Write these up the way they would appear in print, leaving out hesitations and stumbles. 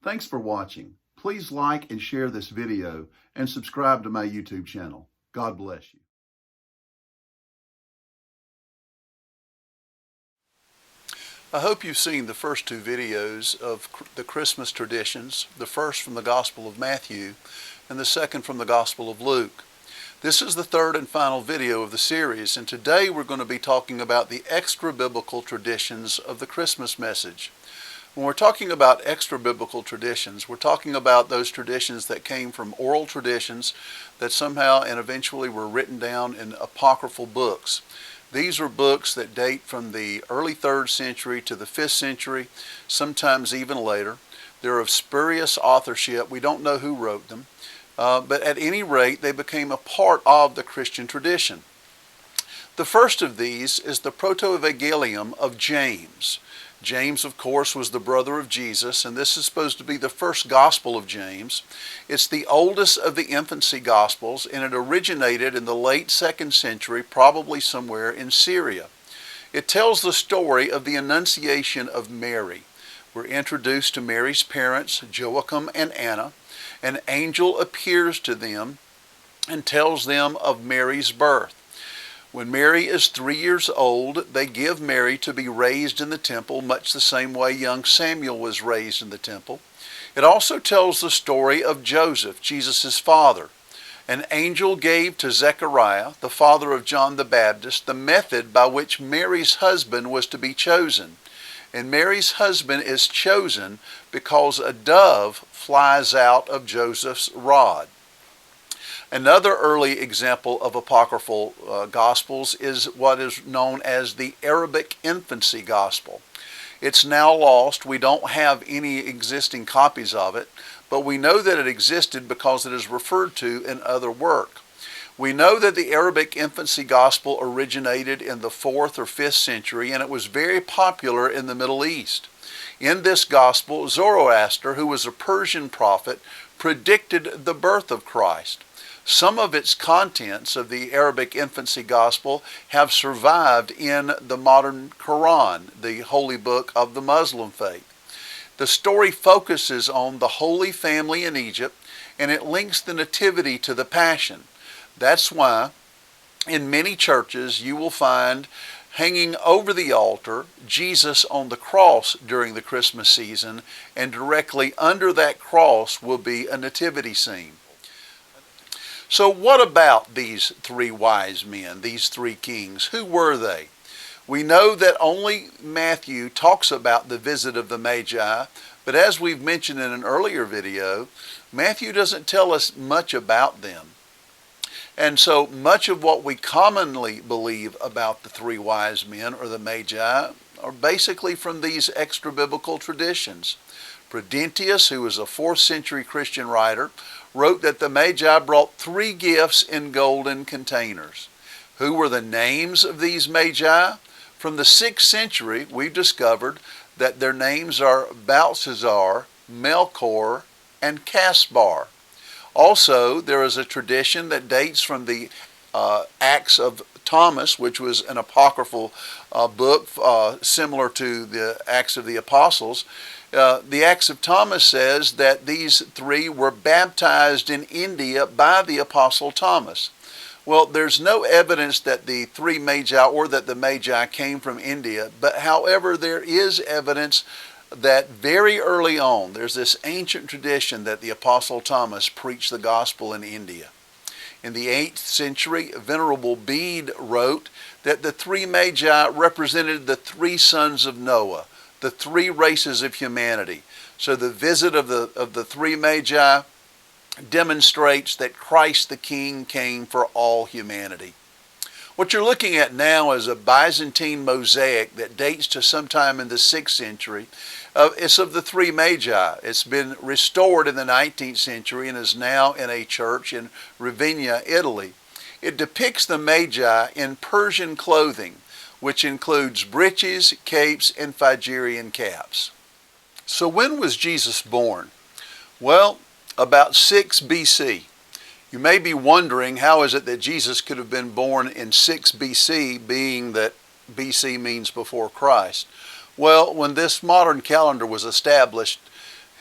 Thanks for watching. Please like and share this video and subscribe to my YouTube channel. God bless you. I hope you've seen the first two videos of the Christmas traditions, the first from the Gospel of Matthew and the second from the Gospel of Luke. This is the third and final video of the series, and today we're going to be talking about the extra-biblical traditions of the Christmas message. When we're talking about extra-biblical traditions, we're talking about those traditions that came from oral traditions that somehow and eventually were written down in apocryphal books. These are books that date from the early 3rd century to the 5th century, sometimes even later. They're of spurious authorship. We don't know who wrote them, but at any rate, they became a part of the Christian tradition. The first of these is the Protoevangelium of James. James, of course, was the brother of Jesus, and this is supposed to be the first gospel of James. It's the oldest of the infancy gospels, and it originated in the late 2nd century, probably somewhere in Syria. It tells the story of the Annunciation of Mary. We're introduced to Mary's parents, Joachim and Anna. An angel appears to them and tells them of Mary's birth. When Mary is 3 years old, they give Mary to be raised in the temple, much the same way young Samuel was raised in the temple. It also tells the story of Joseph, Jesus' father. An angel gave to Zechariah, the father of John the Baptist, the method by which Mary's husband was to be chosen. And Mary's husband is chosen because a dove flies out of Joseph's rod. Another early example of apocryphal gospels is what is known as the Arabic infancy gospel. It's now lost. We don't have any existing copies of it, but we know that it existed because it is referred to in other work. We know that the Arabic infancy gospel originated in the 4th or 5th century, and it was very popular in the Middle East. In this gospel, Zoroaster, who was a Persian prophet, predicted the birth of Christ. Some of its contents of the Arabic infancy gospel have survived in the modern Quran, the holy book of the Muslim faith. The story focuses on the Holy Family in Egypt, and it links the Nativity to the Passion. That's why in many churches you will find hanging over the altar Jesus on the cross during the Christmas season, and directly under that cross will be a nativity scene. So what about these three wise men, these three kings? Who were they? We know that only Matthew talks about the visit of the Magi, but as we've mentioned in an earlier video, Matthew doesn't tell us much about them. And so much of what we commonly believe about the three wise men or the Magi are basically from these extra-biblical traditions. Prudentius, who was a 4th century Christian writer, wrote that the Magi brought 3 gifts in golden containers. Who were the names of these Magi? From the 6th century, we've discovered that their names are Balthazar, Melchior, and Caspar. Also, there is a tradition that dates from the Acts of Thomas, which was an apocryphal book similar to the Acts of the Apostles. The Acts of Thomas says that these 3 were baptized in India by the Apostle Thomas. Well, there's no evidence that the 3 Magi or that the Magi came from India, but however, there is evidence that very early on, there's this ancient tradition that the Apostle Thomas preached the gospel in India. In the 8th century, Venerable Bede wrote that the 3 Magi represented the 3 sons of Noah, the 3 races of humanity. So the visit of the 3 Magi demonstrates that Christ the King came for all humanity. What you're looking at now is a Byzantine mosaic that dates to sometime in the 6th century. It's of the 3 Magi. It's been restored in the 19th century and is now in a church in Ravenna, Italy. It depicts the Magi in Persian clothing, which includes breeches, capes, and Phrygian caps. So when was Jesus born? Well, about 6 BC. You may be wondering, how is it that Jesus could have been born in 6 BC, being that BC means before Christ? Well, when this modern calendar was established,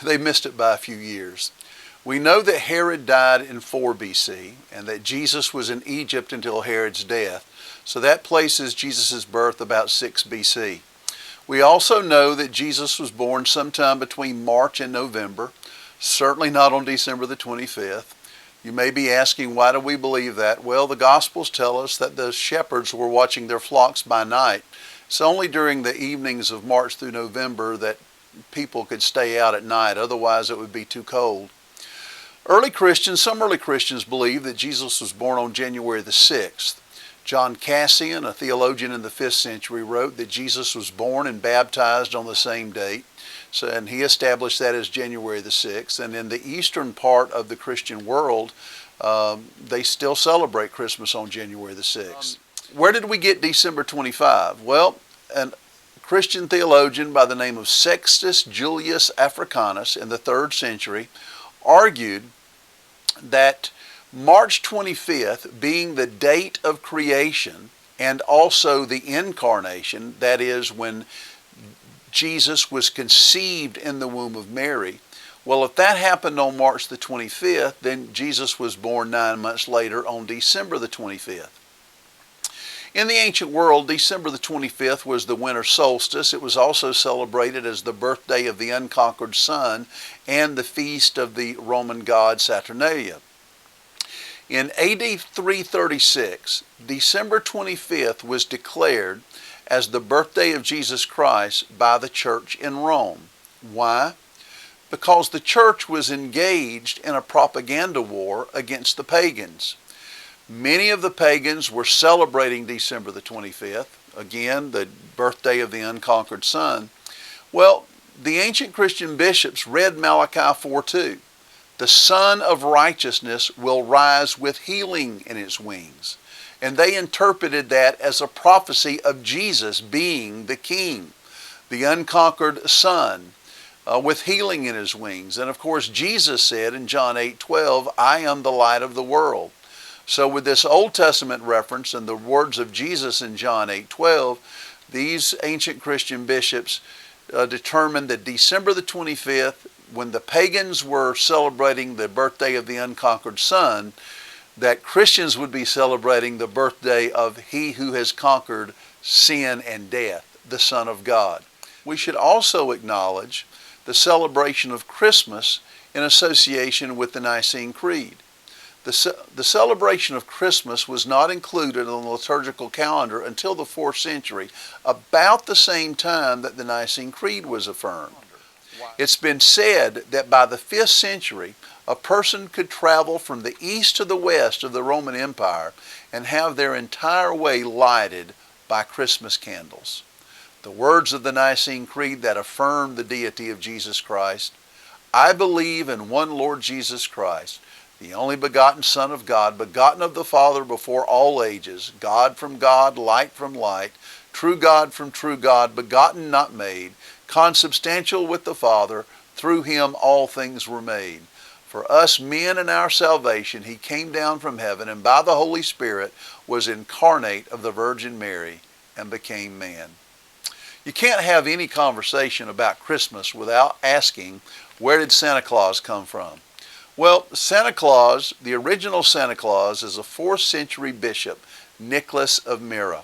They missed it by a few years. We know that Herod died in 4 BC and that Jesus was in Egypt until Herod's death. So that places Jesus' birth about 6 BC. We also know that Jesus was born sometime between March and November, certainly not on December the 25th. You may be asking, why do we believe that? Well, the Gospels tell us that the shepherds were watching their flocks by night. It's only during the evenings of March through November that people could stay out at night. Otherwise, it would be too cold. Some early Christians believe that Jesus was born on January the 6th. John Cassian, a theologian in the 5th century, wrote that Jesus was born and baptized on the same date. And he established that as January the 6th. And in the eastern part of the Christian world, they still celebrate Christmas on January the 6th. Where did we get December 25? Well, a Christian theologian by the name of Sextus Julius Africanus in the 3rd century argued that March 25th being the date of creation and also the incarnation, that is when Jesus was conceived in the womb of Mary. Well, if that happened on March the 25th, then Jesus was born 9 months later on December the 25th. In the ancient world, December the 25th was the winter solstice. It was also celebrated as the birthday of the unconquered sun and the feast of the Roman god Saturnalia. In AD 336, December 25th was declared as the birthday of Jesus Christ by the church in Rome. Why? Because the church was engaged in a propaganda war against the pagans. Many of the pagans were celebrating December the 25th, again, the birthday of the unconquered sun. Well, the ancient Christian bishops read Malachi 4:2. The Son of Righteousness will rise with healing in his wings. And they interpreted that as a prophecy of Jesus being the King, the unconquered Son, with healing in his wings. And of course, Jesus said in John 8:12, I am the light of the world. So with this Old Testament reference and the words of Jesus in John 8:12, these ancient Christian bishops determined that December the 25th, when the pagans were celebrating the birthday of the unconquered Son, that Christians would be celebrating the birthday of He who has conquered sin and death, the Son of God. We should also acknowledge the celebration of Christmas in association with the Nicene Creed. The celebration of Christmas was not included on the liturgical calendar until the 4th century, about the same time that the Nicene Creed was affirmed. It's been said that by the 5th century, a person could travel from the east to the west of the Roman Empire and have their entire way lighted by Christmas candles. The words of the Nicene Creed that affirm the deity of Jesus Christ: I believe in one Lord Jesus Christ, the only begotten Son of God, begotten of the Father before all ages, God from God, light from light, true God from true God, begotten not made, consubstantial with the Father, through him all things were made. For us men in our salvation, he came down from heaven and by the Holy Spirit was incarnate of the Virgin Mary and became man. You can't have any conversation about Christmas without asking, where did Santa Claus come from? Well, Santa Claus, the original Santa Claus, is a 4th century bishop, Nicholas of Myra.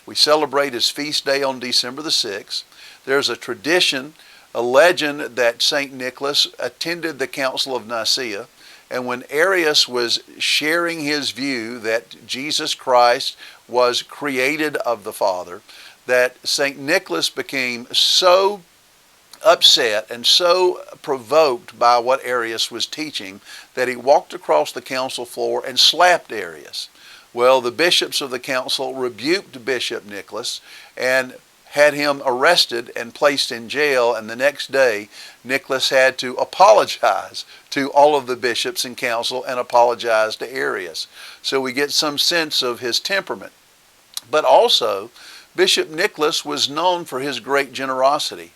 We celebrate his feast day on December the 6th. There's a tradition, a legend that St. Nicholas attended the Council of Nicaea, and when Arius was sharing his view that Jesus Christ was created of the Father, that St. Nicholas became so upset and so provoked by what Arius was teaching that he walked across the council floor and slapped Arius. Well, the bishops of the council rebuked Bishop Nicholas and had him arrested and placed in jail, and the next day Nicholas had to apologize to all of the bishops in council and apologize to Arius. So we get some sense of his temperament. But also, Bishop Nicholas was known for his great generosity.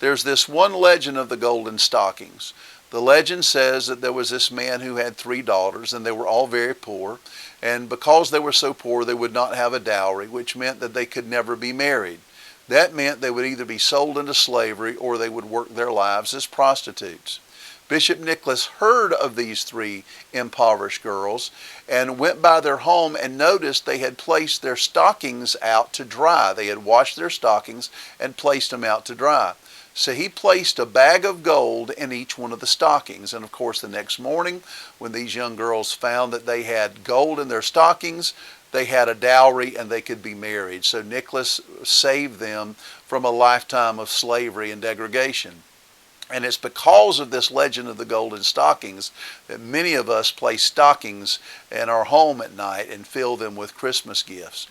There's this one legend of the golden stockings. The legend says that there was this man who had 3 daughters, and they were all very poor. And because they were so poor, they would not have a dowry, which meant that they could never be married. That meant they would either be sold into slavery or they would work their lives as prostitutes. Bishop Nicholas heard of these three impoverished girls and went by their home and noticed they had placed their stockings out to dry. They had washed their stockings and placed them out to dry. So he placed a bag of gold in each one of the stockings. And of course, the next morning, when these young girls found that they had gold in their stockings, they had a dowry and they could be married. So Nicholas saved them from a lifetime of slavery and degradation. And it's because of this legend of the golden stockings that many of us place stockings in our home at night and fill them with Christmas gifts.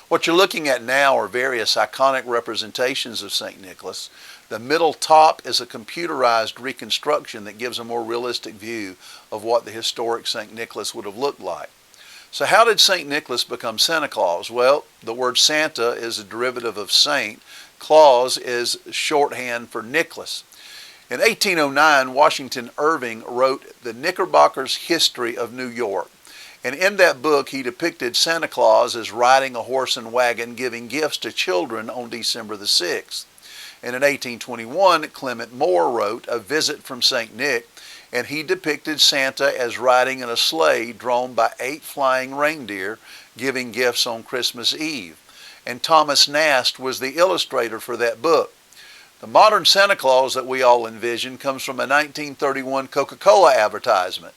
What you're looking at now are various iconic representations of St. Nicholas. The middle top is a computerized reconstruction that gives a more realistic view of what the historic St. Nicholas would have looked like. So how did St. Nicholas become Santa Claus? Well, the word Santa is a derivative of saint. Claus is shorthand for Nicholas. In 1809, Washington Irving wrote The Knickerbocker's History of New York. And in that book, he depicted Santa Claus as riding a horse and wagon giving gifts to children on December the 6th. And in 1821, Clement Moore wrote A Visit from St. Nick, and he depicted Santa as riding in a sleigh drawn by 8 flying reindeer giving gifts on Christmas Eve. And Thomas Nast was the illustrator for that book. The modern Santa Claus that we all envision comes from a 1931 Coca-Cola advertisement.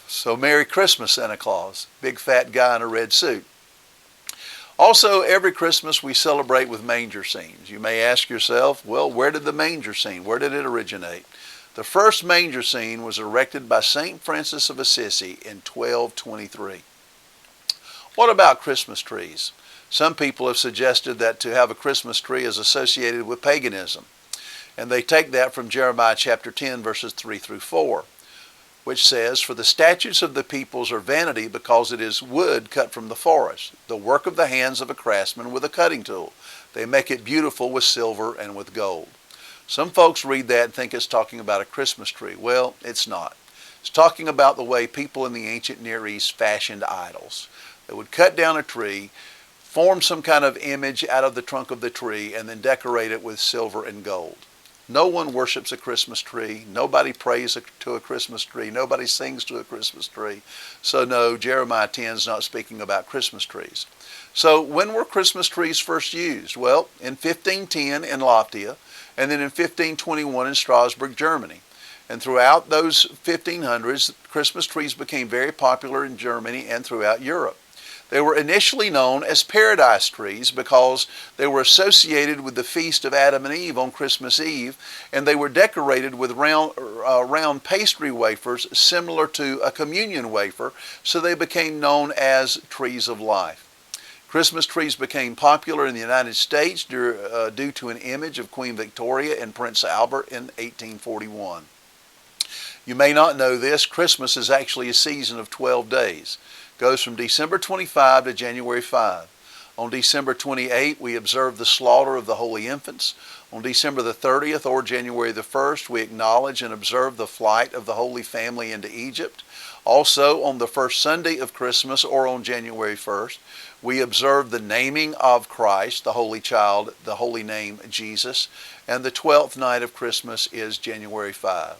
So Merry Christmas, Santa Claus. Big fat guy in a red suit. Also, every Christmas we celebrate with manger scenes. You may ask yourself, well, where did the manger scene, where did it originate? The first manger scene was erected by St. Francis of Assisi in 1223. What about Christmas trees? Some people have suggested that to have a Christmas tree is associated with paganism. And they take that from Jeremiah chapter 10, verses 3 through 4, which says, For the statutes of the peoples are vanity, because it is wood cut from the forest, the work of the hands of a craftsman with a cutting tool. They make it beautiful with silver and with gold. Some folks read that and think it's talking about a Christmas tree. Well, it's not. It's talking about the way people in the ancient Near East fashioned idols. They would cut down a tree, form some kind of image out of the trunk of the tree, and then decorate it with silver and gold. No one worships a Christmas tree. Nobody prays to a Christmas tree. Nobody sings to a Christmas tree. So no, Jeremiah 10 is not speaking about Christmas trees. So when were Christmas trees first used? Well, in 1510 in Latvia, and then in 1521 in Strasbourg, Germany. And throughout those 1500s, Christmas trees became very popular in Germany and throughout Europe. They were initially known as paradise trees because they were associated with the feast of Adam and Eve on Christmas Eve, and they were decorated with round pastry wafers similar to a communion wafer, so they became known as trees of life. Christmas trees became popular in the United States due to an image of Queen Victoria and Prince Albert in 1841. You may not know this, Christmas is actually a season of 12 days. Goes from December 25 to January 5. On December 28, we observe the slaughter of the holy infants. On December the 30th or January the 1st, we acknowledge and observe the flight of the Holy Family into Egypt. Also, on the first Sunday of Christmas or on January 1st, we observe the naming of Christ, the Holy Child, the holy name Jesus. And the 12th night of Christmas is January 5.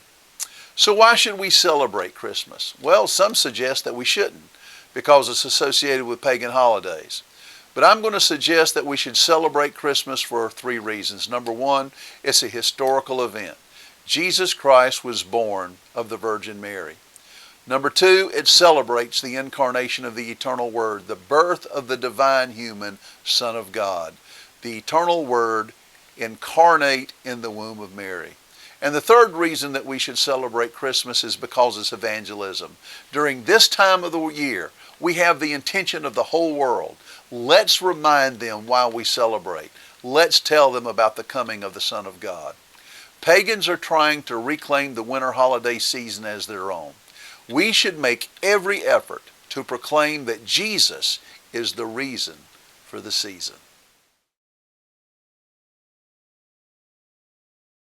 So why should we celebrate Christmas? Well, some suggest that we shouldn't, because it's associated with pagan holidays. But I'm going to suggest that we should celebrate Christmas for 3 reasons. Number 1, it's a historical event. Jesus Christ was born of the Virgin Mary. Number 2, it celebrates the incarnation of the eternal Word, the birth of the divine human Son of God. The eternal Word incarnate in the womb of Mary. And the third reason that we should celebrate Christmas is because it's evangelism. During this time of the year, we have the intention of the whole world. Let's remind them why we celebrate. Let's tell them about the coming of the Son of God. Pagans are trying to reclaim the winter holiday season as their own. We should make every effort to proclaim that Jesus is the reason for the season.